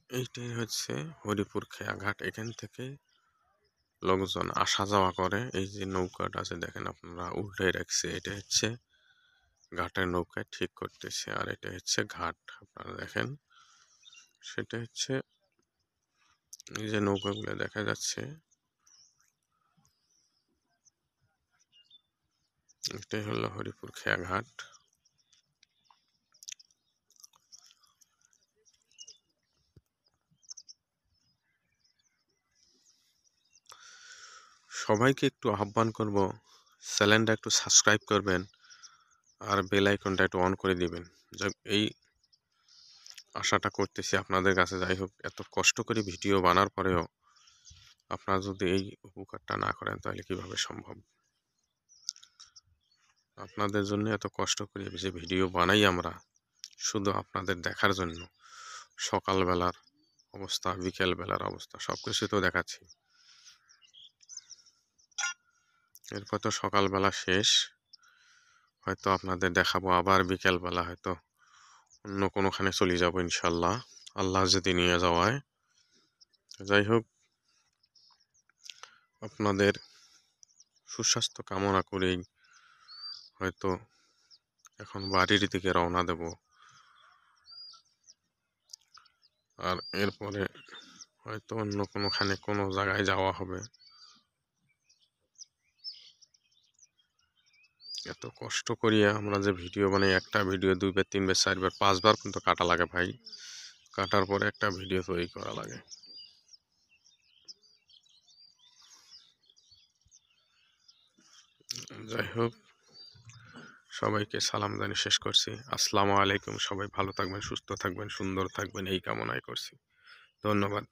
এইটাই হচ্ছে হরিপুর খেয়াঘাট। এখান থেকে লোকজন আসা যাওয়া করে। এই যে নৌকাটা আছে দেখেন আপনারা উল্টে রাখছে, এটা হচ্ছে ঘাটের নৌকায় ঠিক করতেছে, আর এটা হচ্ছে ঘাট আপনারা দেখেন। সেটা হচ্ছে এই যে নৌকাগুলো দেখা যাচ্ছে, এটাই হলো হরিপুর খেয়াঘাট। সবাইকে একটু আহ্বান করব, চ্যানেলটা একটু সাবস্ক্রাইব করবেন আর বেল আইকনটা একটু অন করে দিবেন। যাক, এই আশাটা করতেছি আপনাদের কাছে। যাই হোক, এত কষ্ট করে ভিডিও বানার পরেও আপনারা যদি এই উপকারটা না করেন তাহলে কিভাবে সম্ভব। আপনাদের জন্য এত কষ্ট করে যে ভিডিও বানাই আমরা, শুধু আপনাদের দেখার জন্য। সকালবেলার অবস্থা, বিকেল বেলার অবস্থা, সবকিছু তো দেখাচ্ছি। এরপর তো সকালবেলা শেষ, হয়তো আপনাদের দেখাবো আবার বিকেলবেলা, হয়তো অন্য কোনোখানে চলে যাব ইনশাল্লাহ, আল্লাহ যদি নিয়ে যাওয়ায়। যাই হোক, আপনাদের সুস্বাস্থ্য কামনা করেই হয়তো এখন বাড়ির দিকে রওনা দেব। আর এরপরে হয়তো অন্য কোনোখানে কোনো জায়গায় যাওয়া হবে। এত কষ্ট করিয়া আমরা যে ভিডিও বানাই, একটা ভিডিও 2 বার 3 বার 4 বার 5 বার কিন্তু কাটা লাগে ভাই। কাটার পরে একটা ভিডিও তৈরি করা লাগে। যাই হোক, সবাইকে সালাম জানিয়ে শেষ করছি। আসসালামু আলাইকুম। সবাই ভালো থাকবেন, সুস্থ থাকবেন, সুন্দর থাকবেন, এই কামনাই করছি। ধন্যবাদ।